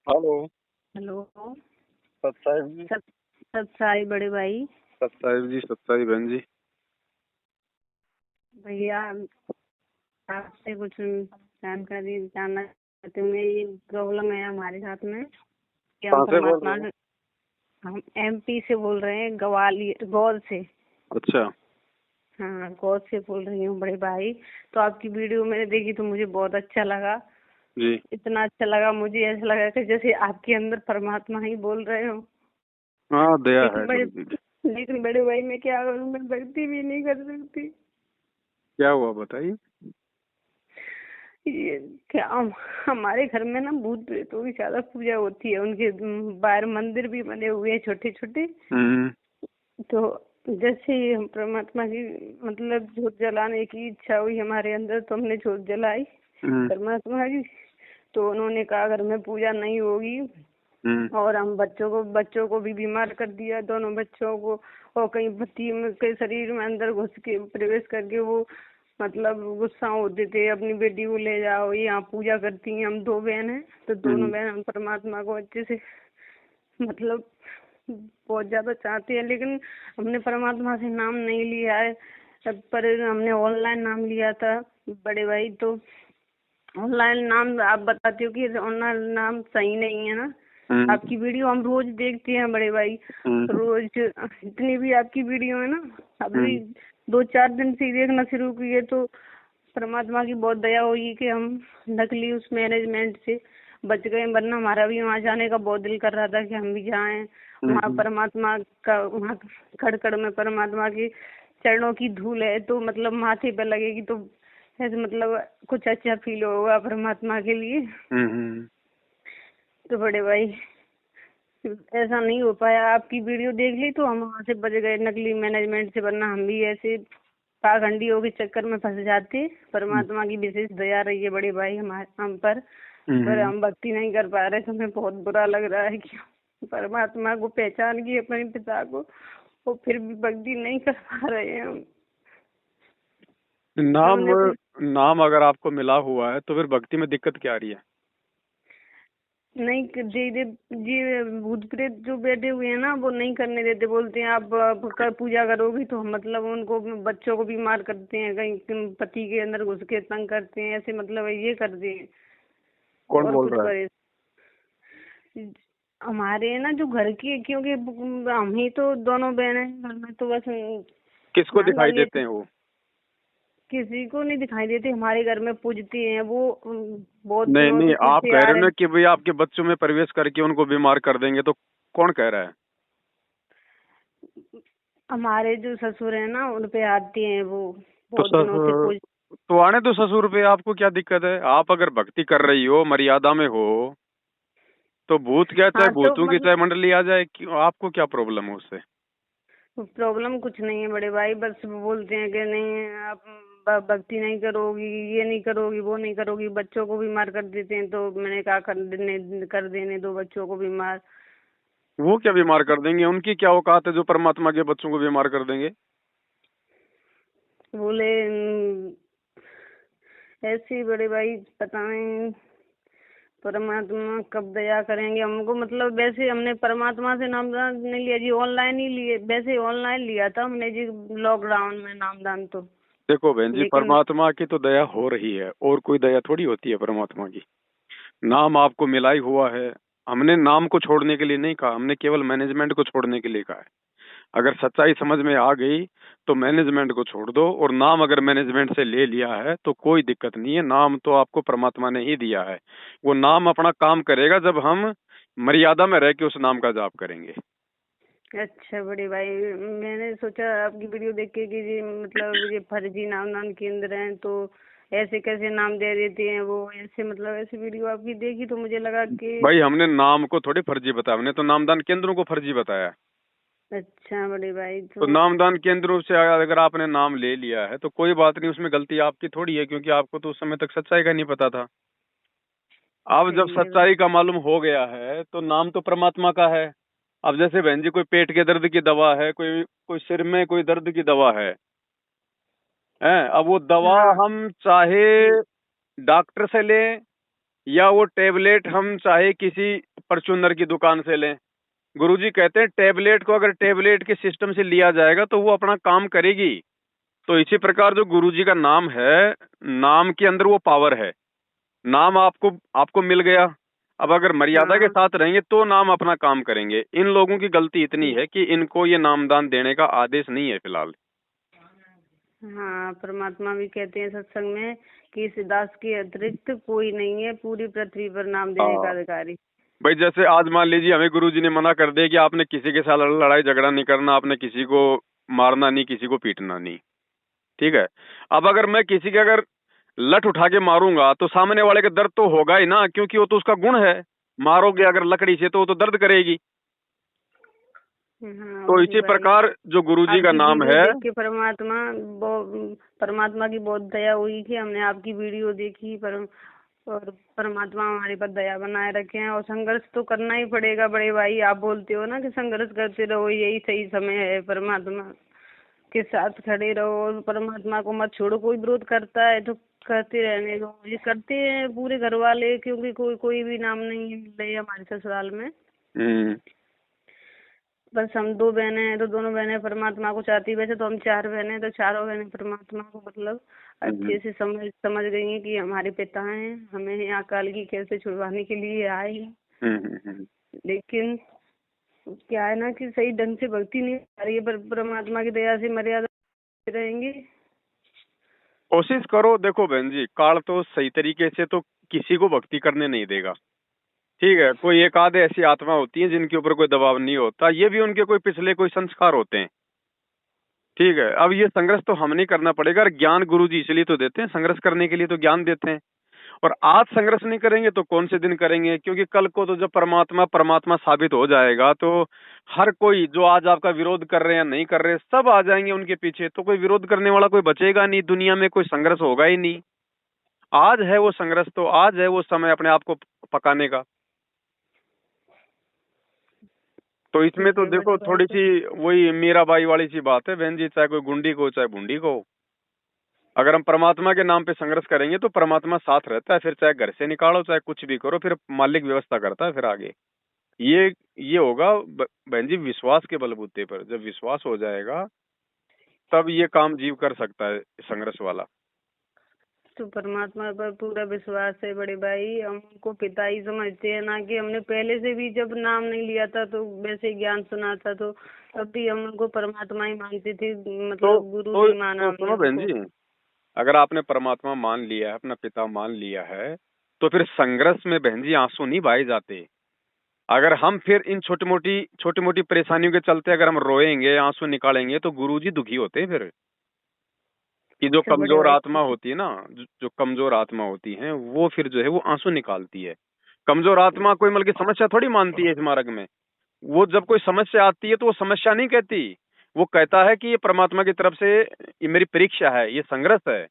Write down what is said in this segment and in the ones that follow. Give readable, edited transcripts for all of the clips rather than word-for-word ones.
Hello. Hello. सत्साहिब जी। सत सत्साई बड़े भाई। सत्साहिब जी, सत्साई बहन जी। भैया, आपसे कुछ जानकारी जानना चाहती हूँ। ये प्रॉब्लम है हमारे साथ में कि हम कहाँ से बोल रहे परमात्मा हो? हम एमपी से बोल रहे हैं, ग्वालियर गौर से। अच्छा। हाँ, गौर से बोल रही हूँ बड़े भाई। तो आपकी वीडियो मैंने देखी तो मुझे बहुत अच्छा लगा। जी। इतना अच्छा लगा, मुझे ऐसा लगा कि जैसे आपके अंदर परमात्मा ही बोल रहे हो। हाँ, दया है लेकिन बड़े थोड़ी सी। लेकिन बड़े भाई, मैं क्या करूँ? मैं भक्ति भी नहीं कर सकती। क्या हुआ बताइए। ये क्या हमारे घर में ना भूत प्रेतों की ज्यादा पूजा होती है। उनके बाहर मंदिर भी बने हुए हैं, छोटे छोटे। हम्म। तो जैसे ही हम परमात्मा की मतलब जोत जलाने की इच्छा हुई हमारे अंदर, तो हमने जोत जलाई हम्म। परमात्मा की। तो उन्होंने कहा घर में पूजा नहीं होगी। हम्म। और हम बच्चों को भी बीमार कर दिया, दोनों बच्चों को। और कहीं पति में के शरीर में अंदर घुस के प्रवेश करके वो मतलब गुस्सा होते थे, अपनी बेटी को ले जाओ, ये यहाँ पूजा करती हैं। हम दो बहन हैं, तो दोनों हम्म। बहन हम परमात्मा को अच्छे से मतलब बहुत ज्यादा चाहते हैं। लेकिन हमने परमात्मा से नाम नहीं लिया है। पर हमने ऑनलाइन नाम लिया था बड़े भाई। तो ऑनलाइन नाम आप बताते हो कि ऑनलाइन नाम सही नहीं है ना। हम्म। आपकी वीडियो हम रोज देखते हैं बड़े भाई। हम्म। रोज जितनी भी आपकी वीडियो है ना, अभी हम्म। 2-4 दिन से ही देखना शुरू किए। तो परमात्मा की बहुत दया हुई कि हम नकली उस मैनेजमेंट से बच गए। वरना हमारा भी वहाँ जाने का बहुत दिल कर रहा था कि हम भी जाएं वहाँ हम्म। परमात्मा का। वहाँ खड़खड़ में परमात्मा के चरणों की धूल है, तो मतलब माथे पे लगेगी तो ऐसे मतलब कुछ अच्छा फील होगा परमात्मा के लिए। हम्म। तो बड़े भाई, ऐसा नहीं हो पाया। आपकी वीडियो देख ली तो हम वहाँ से बच गए नकली मैनेजमेंट से। वरना हम भी ऐसे पाखंडियों के चक्कर में फंस जाते। परमात्मा की विशेष दया रही है बड़े भाई हमारे हम पर हम्म। हम भक्ति नहीं कर पा रहे। तो हमें बहुत बुरा लग रहा है कि परमात्मा को पहचान की अपने पिता को, और फिर भी भक्ति नहीं कर पा रहे हैं हम। नाम हमने कुछ नाम अगर आपको मिला हुआ है तो फिर भक्ति में दिक्कत क्या आ रही है? नहीं दे दे जी। भूत प्रेत जो बैठे हुए हैं ना, वो नहीं करने देते। बोलते हैं आप पूजा करोगी तो हम मतलब उनको बच्चों को बीमार करते हैं, कहीं पति के अंदर घुस के तंग करते हैं, ऐसे मतलब ये कर दिए। कौन और बोल कुछ रहा है? करे हमारे ना जो घर की, क्योंकि हम ही तो दोनों बहन हैं घर में। तो बस किसको दिखाई खानदानी देते हैं वो? किसी को नहीं दिखाई देते। हमारे घर में पूजती हैं वो। बहुत नहीं दिनों नहीं, से आप पूछते कह आ रहे हो रहे ना हैं। कि भाई आपके बच्चों में प्रवेश करके उनको बीमार कर देंगे, तो कौन कह रहा है? हमारे जो ससुर है ना, उन पे आती हैं वो। तो बहुत दिनों से ससुर तो आने दो ससुर पे, आपको क्या दिक्कत है? आप अगर भक्ति कर रही हो, मर्यादा में हो, तो भूत क्या, चाहे हाँ, तो भूतों की मतलब चाहे मंडली आ जाए, क्यों, आपको क्या प्रॉब्लम है उससे? प्रॉब्लम कुछ नहीं है बड़े भाई। बस वो बोलते हैं कि नहीं आप भक्ति नहीं करोगी, ये नहीं करोगी, वो नहीं करोगी, बच्चों को बीमार कर देते हैं। तो मैंने कहा कर देने दो बच्चों को बीमार। वो क्या बीमार कर देंगे? उनकी क्या औकात है जो परमात्मा के बच्चों को बीमार कर देंगे? बोले ऐसे ही बड़े भाई, पता नहीं परमात्मा कब दया करेंगे हमको। मतलब वैसे हमने परमात्मा से नामदान नहीं लिया जी, ऑनलाइन ही लिए। वैसे ऑनलाइन लिया था हमने जी, लॉकडाउन में नामदान तो। देखो बहन जी, लेकिन परमात्मा की तो दया हो रही है, और कोई दया थोड़ी होती है परमात्मा की। नाम आपको मिला ही हुआ है। हमने नाम को छोड़ने के लिए नहीं कहा, हमने केवल मैनेजमेंट को छोड़ने के लिए कहा है। अगर सच्चाई समझ में आ गई तो मैनेजमेंट को छोड़ दो, और नाम अगर मैनेजमेंट से ले लिया है तो कोई दिक्कत नहीं है। नाम तो आपको परमात्मा ने ही दिया है। वो नाम अपना काम करेगा जब हम मर्यादा में रह के उस नाम का जाप करेंगे। अच्छा बड़े भाई, मैंने सोचा आपकी वीडियो देख के कि जी मतलब ये फर्जी नामदान केंद्र हैं, तो ऐसे कैसे नाम दे देते हैं वो। ऐसे मतलब ऐसी वीडियो आपकी देखी तो मुझे लगा कि भाई, हमने नाम को थोड़ी फर्जी बताया, हमने तो नामदान केंद्रों को फर्जी बताया है। अच्छा बड़े भाई। तो तो नामदान केंद्रों से अगर आपने नाम ले लिया है तो कोई बात नहीं, उसमें गलती आपकी थोड़ी है, क्योंकि आपको तो उस समय तक सच्चाई का नहीं पता था। अब जब सही है बड़े। सच्चाई का मालूम हो गया है तो नाम तो परमात्मा का है। अब जैसे बहन जी, कोई पेट के दर्द की दवा है, कोई कोई सिर में कोई दर्द की दवा है। अब वो दवा हाँ हम चाहे जी। डॉक्टर से लें, या वो टेबलेट हम चाहे किसी फॉर्च्यूनर की दुकान से लें। गुरुजी कहते हैं टेबलेट को अगर टेबलेट के सिस्टम से लिया जाएगा तो वो अपना काम करेगी। तो इसी प्रकार जो गुरुजी का नाम है, नाम के अंदर वो पावर है। नाम आपको आपको मिल गया, अब अगर मर्यादा के हाँ साथ रहेंगे तो नाम अपना काम करेंगे। इन लोगों की गलती इतनी है कि इनको ये नामदान देने का आदेश नहीं है फिलहाल। हाँ, परमात्मा भी कहते हैं सत्संग में कि इस दास के अतिरिक्त कोई नहीं है पूरी पृथ्वी पर नाम देने का हाँ अधिकारी। भाई, जैसे आज मान लीजिए हमें गुरुजी ने मना कर दिया कि आपने किसी के साथ लड़ाई झगड़ा नहीं करना, आपने किसी को मारना नहीं, किसी को पीटना नहीं, ठीक है। अब अगर मैं किसी के अगर लठ उठा के मारूंगा तो सामने वाले का दर्द तो होगा ही ना, क्योंकि वो तो उसका गुण है। मारोगे अगर लकड़ी से तो वो तो दर्द करेगी। हाँ तो बड़ी इसी भाई, प्रकार जो गुरुजी का आपकी नाम वीडियो है। देख के परमात्मा की बहुत दया हुई कि हमने आपकी वीडियो देखी और परमात्मा हमारे पर दया बनाए रखे हैं। और संघर्ष तो करना ही पड़ेगा बड़े भाई। आप बोलते हो ना कि संघर्ष करते रहो, यही सही समय है। परमात्मा के साथ खड़े रहो और परमात्मा को मत छोड़ो। कोई विरोध करता है तो करते रहने दो। ये करते हैं पूरे घर वाले, क्योंकि कोई कोई भी नाम नहीं मिल रही है हमारे ससुराल में। हम्म। बस हम दो बहनें हैं तो दोनों बहनें परमात्मा को चाहती। वैसे तो हम चार बहनें हैं तो चारों बहनें परमात्मा को मतलब हम्म। अच्छे से समझ समझ गई हैं कि हमारे पिता हैं, हमें यहाँ काल की खेल से छुड़वाने के लिए आए हैं। हम्म। लेकिन क्या है ना कि सही ढंग से भक्ति नहीं आ रही है, पर परमात्मा की दया से मर्यादा रहेंगे। कोशिश करो। देखो बहन जी, काल तो सही तरीके से तो किसी को भक्ति करने नहीं देगा, ठीक है। कोई एक आधे ऐसी आत्मा होती है जिनके ऊपर कोई दबाव नहीं होता, ये भी उनके कोई पिछले कोई संस्कार होते हैं, ठीक है। अब ये संघर्ष तो हमें नहीं करना पड़ेगा। और ज्ञान गुरुजी इसलिए तो देते हैं, संघर्ष करने के लिए तो ज्ञान देते हैं। और आज संघर्ष नहीं करेंगे तो कौन से दिन करेंगे? क्योंकि कल को तो जब परमात्मा परमात्मा साबित हो जाएगा तो हर कोई जो आज आपका विरोध कर रहे हैं या नहीं कर रहे, सब आ जाएंगे उनके पीछे। तो कोई विरोध करने वाला कोई बचेगा नहीं दुनिया में, कोई संघर्ष होगा ही नहीं। आज है वो संघर्ष, तो आज है वो समय अपने आप को पकाने का। तो इसमें ठीक तो है बड़े देखो भाई। थोड़ी तो सी वही मीराबाई वाली सी बात है बहन जी, चाहे कोई गुंडी को चाहे बूंदी को, अगर हम परमात्मा के नाम पे संघर्ष करेंगे तो परमात्मा साथ रहता है। फिर चाहे घर से निकालो चाहे कुछ भी करो, फिर मालिक व्यवस्था करता है फिर आगे। ये ये होगा बहन जी विश्वास के बलबूते पर। जब विश्वास हो जाएगा तब ये काम जीव कर सकता है संघर्ष वाला। तो परमात्मा पर पूरा विश्वास है बड़े भाई। हम उनको पिता ही समझते हैं ना, कि हमने पहले से भी जब नाम नहीं लिया था तो वैसे ज्ञान सुना था तो तब भी हम उनको परमात्मा ही मानते थे, तो मतलब गुरु तो, नहीं माना तो हमने सुनो बहन उनको। जी, अगर आपने परमात्मा मान लिया है, अपना पिता मान लिया है, तो फिर संघर्ष में बहन जी आंसू नहीं बहाए जाते। अगर हम फिर इन छोटी मोटी परेशानियों के चलते अगर हम रोएंगे, आंसू निकालेंगे, तो गुरुजी दुखी होते हैं फिर। कि जो अच्छा बड़े कमजोर भाई। आत्मा होती है ना, जो कमजोर आत्मा होती है वो फिर जो है वो आंसू निकालती है। कमजोर आत्मा कोई मतलब की समस्या थोड़ी मानती है इस मार्ग में। वो जब कोई समस्या आती है तो वो समस्या नहीं कहती, वो कहता है कि ये परमात्मा की तरफ से ये मेरी परीक्षा है, ये संघर्ष है।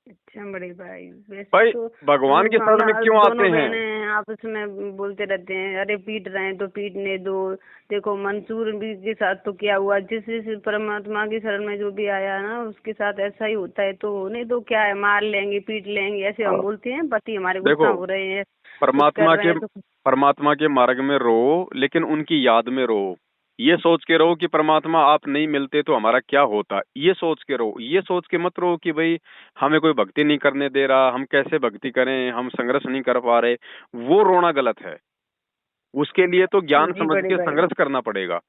अच्छा बड़े भाई, वैसे भाई तो भगवान की शरण में क्यों दोनों आते हैं? बहनें आपस में बोलते रहते हैं, अरे पीट रहे हैं तो पीटने दो। देखो मंसूर भी के साथ तो क्या हुआ, जिस परमात्मा की शरण में जो भी आया ना उसके साथ ऐसा ही होता है। तो होने दो, क्या है, मार लेंगे पीट लेंगे ऐसे हम बोलते हैं। पति हमारे गुस्सा देखो हो रहे हैं, कुछ कर परमात्मा रहे के हैं तो परमात्मा के मार्ग में रो, लेकिन उनकी याद में रो। ये सोच के रहो कि परमात्मा आप नहीं मिलते तो हमारा क्या होता, ये सोच के रहो। ये सोच के मत रहो कि भाई हमें कोई भक्ति नहीं करने दे रहा, हम कैसे भक्ति करें, हम संघर्ष नहीं कर पा रहे। वो रोना गलत है। उसके लिए तो ज्ञान जी समझ बड़े के भाई। संघर्ष करना पड़ेगा।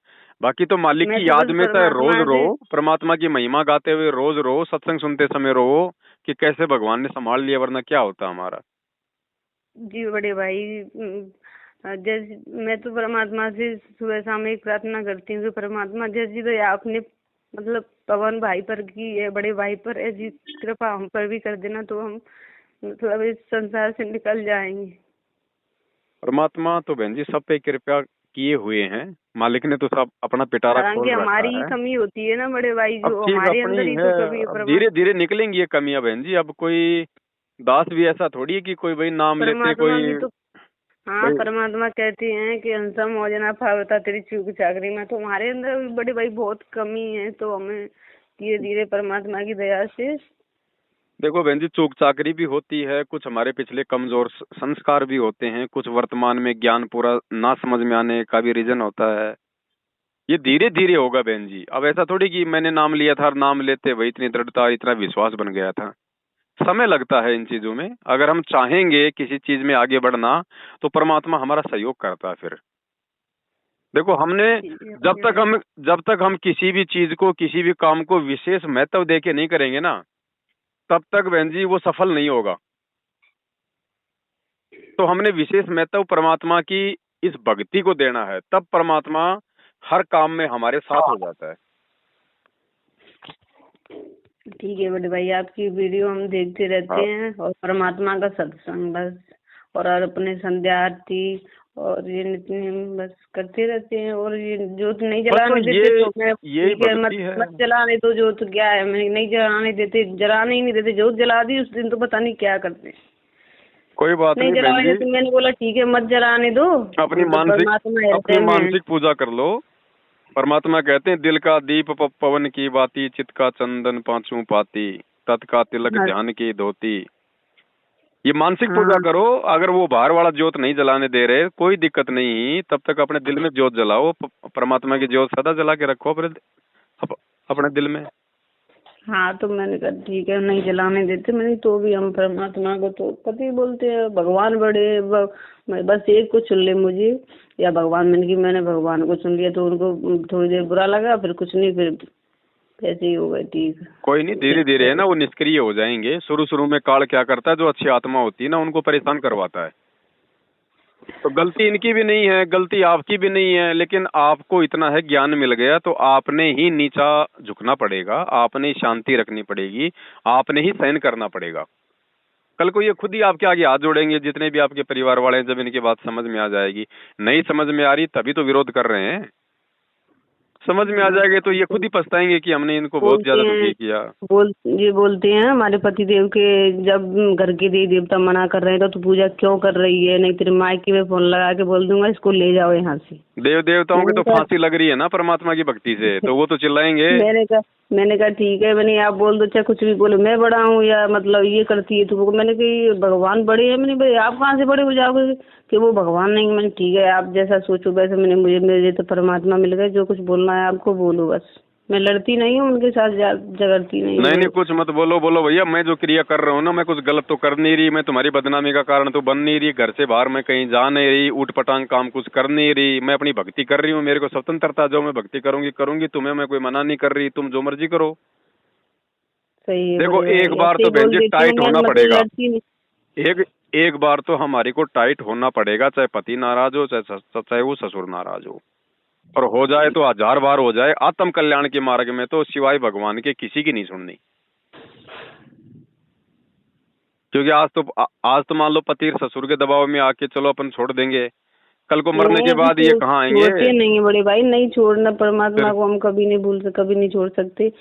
बाकी तो मालिक मैं की तो याद बस में चाहे रोज परमात्मा रो, से, परमात्मा की महिमा गाते हुए रोज रो, सत्संग सुनते समय रो कि कैसे भगवान ने संभाल लिया, वरना क्या होता हमारा। जी बड़े भाई। जैसे मैं तो परमात्मा से सुबह शाम एक प्रार्थना करती हूँ कि परमात्मा जैसी तो आपने मतलब पवन भाई पर की है, बड़े भाई पर ऐसी कृपा हम पर भी कर देना, तो हम मतलब इस संसार से निकल जाएंगे। परमात्मा तो बहन जी सब पे कृपा किए हुए हैं। मालिक ने तो सब अपना पिटारा हालांकि खोल रखा हमारी ही है। कमी होती है ना बड़े भाई, अब जो चीज हमारे अपनी अंदर ही है। तो कभी है। अब धीरे धीरे निकलेंगी ये कमियां बहन जी। अब कोई दास भी ऐसा थोड़ी है कि कोई भाई नाम लेते परमात्मा भी कोई तो, हाँ भाई। परमात्मा कहती हैं कि हंसा मौजना पावता तेरी चूक चाकरी में। तो हमारे अंदर भी बड़े भाई बहुत कमी है, तो हमें धीरे धीरे परमात्मा की दया से देखो बहन जी, चूक चाकरी भी होती है, कुछ हमारे पिछले कमजोर संस्कार भी होते हैं, कुछ वर्तमान में ज्ञान पूरा ना समझ में आने का भी रीजन होता है। ये धीरे धीरे होगा बहन जी। अब ऐसा थोड़ी कि मैंने नाम लिया था और नाम लेते वही इतनी दृढ़ता इतना विश्वास बन गया था। समय लगता है इन चीजों में। अगर हम चाहेंगे किसी चीज में आगे बढ़ना तो परमात्मा हमारा सहयोग करता है। फिर देखो, हमने ठीक है जब बड़े तक भाई। हम जब तक हम किसी भी चीज को किसी भी काम को विशेष महत्व दे के नहीं करेंगे ना, तब तक बहन जी वो सफल नहीं होगा। तो हमने विशेष महत्व परमात्मा की इस भक्ति को देना है, तब परमात्मा हर काम में हमारे साथ हो जाता है। ठीक है बड़े भाई, आपकी वीडियो हम देखते रहते हाँ, हैं और परमात्मा का सत्संग बस, और अपने संध्या आरती और ये नित्य नियम बस करते रहते हैं। और ये जोत नहीं बस तो जलाने देते तो मैं यही ठीक है, मत भक्ति है। मत जलाने दो जोत, क्या है, मैं नहीं जलाने देते, जलाने ही नहीं देते। जोत जला दी उस दिन तो पता नहीं क्या करते हैं। कोई बात नहीं नहीं बहन जलाने जी, देते, मैंने बोला ठीक है मत जलाने दो, अपनी हम तो परमात्मा अपनी हृदय में हैं। मानसिक पूजा कर लो। परमात्मा कहते हैं, दिल का दीप पवन की बाती, चित्त का चंदन पांचों पाती, तत् का तिलक हाँ ध्यान की धोती। ये मानसिक पूजा हाँ। करो। अगर वो बाहर वाला ज्योत नहीं जलाने दे रहे, कोई दिक्कत नहीं, तब तक अपने दिल में ज्योत जलाओ। परमात्मा की ज्योत सदा जला के रखो अपने दिल में। हाँ तो मैंने कहा ठीक है नहीं जलाने देते, मैंने तो भी हम परमात्मा को तो पति बोलते हैं, भगवान बड़े मैं बस एक को चुन ले मुझे या भगवान, मैंने की मैंने भगवान को चुन लिया तो उनको थोड़ी देर बुरा लगा, फिर कुछ नहीं, फिर ऐसे ही हो गए। ठीक है कोई नहीं, धीरे धीरे है ना वो निष्क्रिय हो जाएंगे। शुरू शुरू में काल क्या करता है, जो अच्छी आत्मा होती है ना उनको परेशान करवाता है। तो गलती इनकी भी नहीं है, गलती आपकी भी नहीं है, लेकिन आपको इतना है ज्ञान मिल गया तो आपने ही नीचा झुकना पड़ेगा, आपने ही शांति रखनी पड़ेगी, आपने ही सहन करना पड़ेगा। कल को ये खुद ही आपके आगे हाथ जोड़ेंगे, जितने भी आपके परिवार वाले हैं। जब इनकी बात समझ में आ जाएगी, नहीं समझ में आ रही तभी तो विरोध कर रहे हैं। समझ में आ जाएंगे तो ये खुद ही पछताएंगे कि हमने इनको बहुत बोलते ज्यादा हैं, दुखी किया। ये बोलते हैं हमारे पति देव के, जब घर के देवी देवता मना कर रहे हैं तो तू पूजा क्यों कर रही है, नहीं तेरे मायके में फोन लगा के बोल दूंगा इसको ले जाओ यहाँ से। देव देवताओं की मैंने तो कहा फांसी लग रही है ना परमात्मा की भक्ति से, तो वो तो चिल्लाएंगे। मैंने कहा ठीक है, मैंने आप बोल दो चाहे कुछ भी बोलो, मैं बड़ा हूँ या मतलब ये करती है तो मैंने कही भगवान बड़े हैं, मैंने भाई आप कहाँ से बड़े हो जाओगे कि वो भगवान नहीं। मैंने ठीक है आप जैसा सोचो वैसे, मैंने मुझे मेरे तो परमात्मा मिल गए, जो कुछ बोलना है आपको बोलो, बस मैं लड़ती नहीं हूँ उनके साथ, झगड़ती नहीं हूँ नहीं नहीं, मैं। कुछ मत बोलो। बोलो भैया, मैं जो क्रिया कर रहा हूँ ना, मैं कुछ गलत तो कर नहीं रही, मैं तुम्हारी बदनामी का कारण तो बन नहीं रही, घर से बाहर मैं कहीं जा नहीं रही, ऊट पटांग काम कुछ कर नहीं रही, मैं अपनी भक्ति कर रही हूँ। मेरे को स्वतंत्रता, जो मैं भक्ति करूंगी करूंगी, तुम्हें मैं कोई मना नहीं कर रही, तुम जो मर्जी करो। सही है देखो, बड़े एक भाई, बार ऐसे तो ही बहन बोल जी देती हूँ टाइट मैं, होना मतलब पड़ेगा। लड़ती नहीं। एक एक बार तो हमारे को टाइट होना पड़ेगा, चाहे पति नाराज हो, चाहे वो ससुर नाराज हो। और हो जाए तो 1000 बार हो जाए। आत्म कल्याण के मार्ग में तो सिवाय भगवान के किसी की नहीं सुननी। क्योंकि आज तो मान लो पति ससुर के दबाव में आके चलो अपन छोड़ देंगे, कल को मरने नहीं के हम बाद ये कहाँ आएंगे? छोड़ते नहीं है बड़े भाई, नहीं छोड़ना परमात्मा फिर को हम कभी नहीं भूल सकते, कभी नहीं छोड़ सकते।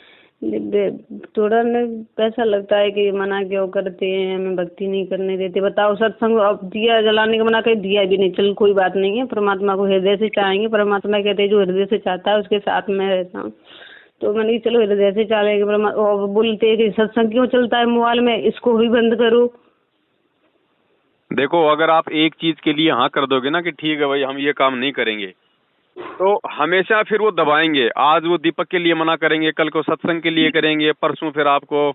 थोड़ा न ऐसा लगता है कि मना क्यों करते हैं, हमें भक्ति नहीं करने देते। बताओ सत्संग, अब दिया जलाने का मना कर दिया भी नहीं, चल कोई बात नहीं है, परमात्मा को हृदय से चाहेंगे। परमात्मा कहते हैं जो हृदय से चाहता है उसके साथ मैं रहता हूँ। तो मैंने कहा चलो हृदय से चाहेंगे। और बोलते हैं कि सत्संग क्यों चलता है मोबाइल में, इसको भी बंद करो। देखो, अगर आप एक चीज के लिए हाँ कर दोगे ना कि ठीक है भाई हम ये काम नहीं करेंगे, तो हमेशा फिर वो दबाएंगे। आज वो दीपक के लिए मना करेंगे, कल को सत्संग के लिए करेंगे, परसों फिर आपको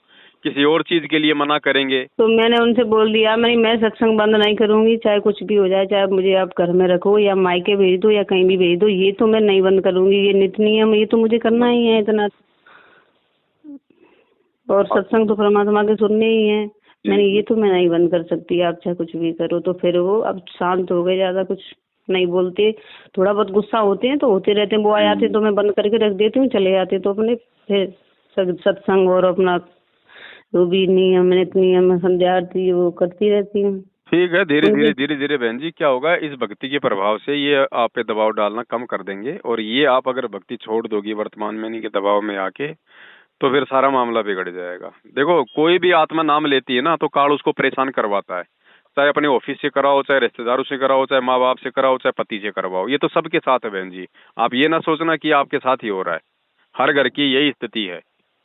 किसी और चीज के लिए मना करेंगे। तो मैंने उनसे बोल दिया, मैं सत्संग बंद नहीं करूंगी, चाहे कुछ भी हो जाए, चाहे मुझे आप घर में रखो या मायके भेज दो या कहीं भी भेज दो, ये तो मैं नहीं बंद करूंगी। ये नित्य नियम ये तो मुझे करना ही है इतना। और सत्संग तो परमात्मा के सुनने ही है। मैंने ये तो मैं नहीं बंद कर सकती, आप चाहे कुछ भी करो। तो फिर वो अब शांत हो गए, ज्यादा कुछ नहीं बोलते। थोड़ा बहुत गुस्सा होते हैं तो होते रहते हैं, वो आ जाते तो मैं बंद करके रख देती हूँ, चले जाते तो अपने फिर सत्संग और अपना जो भी नियम नियम संध्या आरती वो करती रहती हूँ। ठीक है, धीरे उनके धीरे धीरे धीरे बहन जी क्या होगा, इस भक्ति के प्रभाव से ये आप पे दबाव डालना कम कर देंगे। और ये आप अगर भक्ति छोड़ दोगी वर्तमान में इन्हीं के दबाव में आके, तो फिर सारा मामला बिगड़ जाएगा। देखो, कोई भी आत्मा नाम लेती है ना तो काल उसको परेशान करवाता है। चाहे अपने ऑफिस से कराओ, चाहे रिश्तेदारों से कराओ, चाहे माँ बाप से कराओ, चाहे पति से करवाओ, ये तो सबके साथ है बहन जी। आप ये ना सोचना कि आपके साथ ही हो रहा है। हर घर की यही स्थिति है।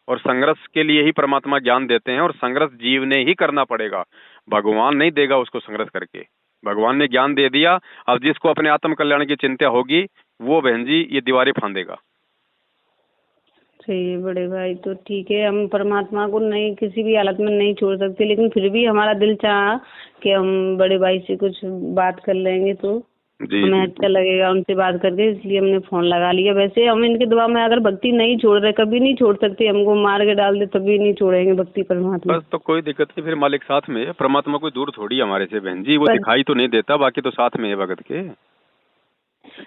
और संघर्ष के लिए ही परमात्मा ज्ञान देते हैं, और संघर्ष जीव ने ही करना पड़ेगा, भगवान नहीं देगा उसको संघर्ष करके। भगवान ने ज्ञान दे दिया, अब जिसको अपने आत्म कल्याण की चिंता होगी वो बहन जी ये दीवारें फांदेगा। सही है बड़े भाई, तो ठीक है, हम परमात्मा को नहीं किसी भी हालत में नहीं छोड़ सकते, लेकिन फिर भी हमारा दिल चाहा कि हम बड़े भाई से कुछ बात कर लेंगे तो जी हमें जी अच्छा लगेगा उनसे बात करके, इसलिए हमने फोन लगा लिया। वैसे हम इनके दुआ में अगर भक्ति नहीं छोड़ रहे, कभी नहीं छोड़ सकते, हमको मार के डाल दे तभी नहीं छोड़ेंगे भक्ति परमात्मा। बस, तो कोई दिक्कत नहीं, फिर मालिक साथ में है, परमात्मा कोई दूर थोड़ी है हमारे से बहन जी, वो पर दिखाई तो नहीं देता, बाकी तो साथ में है भगत के।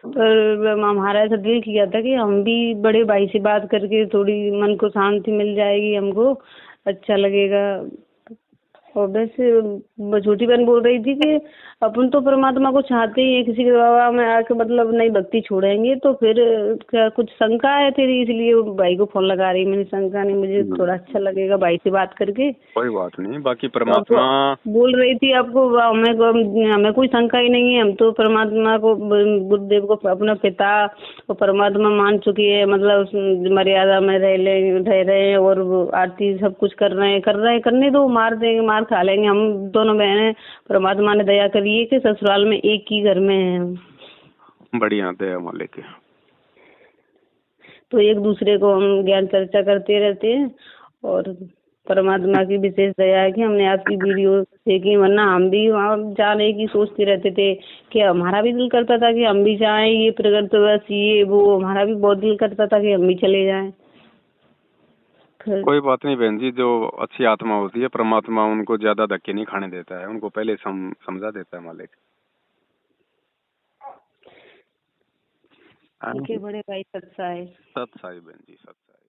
पर हमारा ऐसा दिल किया था कि हम भी बड़े भाई से बात करके थोड़ी मन को शांति मिल जाएगी, हमको अच्छा लगेगा। और वैसे छोटी बहन बोल रही थी कि अपन तो परमात्मा को चाहते ही है, किसी के बाबा में आके मतलब नहीं भक्ति छोड़ेंगे, तो फिर क्या कुछ शंका है तेरी, इसलिए भाई को फोन लगा रही। मैंने शंका नहीं, मुझे थोड़ा अच्छा लगेगा भाई से बात करके। कोई बात नहीं, बाकी तो आपको परमात्मा बोल रही थी आपको हमें कोई शंका ही नहीं है, हम तो परमात्मा को गुरुदेव को अपना पिता और परमात्मा मान चुकी है, मतलब उस मर्यादा में रह रहे हैं, और वो आरती सब कुछ कर रहे हैं, करने दो, मार देंगे, मार खा लेंगे। हम दोनों बहनें परमात्मा ने दया करी है कि ससुराल में एक ही घर में है हम। बढ़िया दया मालिक। तो एक दूसरे को हम ज्ञान चर्चा करते रहते हैं, और परमात्मा की विशेष दया है कि हमने आपकी वीडियो देखी, वरना हम भी वहाँ जाने की सोचते रहते थे कि हमारा भी दिल करता था कि हम भी जाएं, ये प्रगतिवश ये वो, हमारा भी बहुत दिल करता था कि हम भी चले जाएं। कोई बात नहीं बहन जी, जो अच्छी आत्मा होती है परमात्मा उनको ज्यादा धक्के नहीं खाने देता है, उनको पहले समझा देता है मालिक। ठीक है बड़े भाई, सत्साई। सत्साई बहन जी, सत्साई।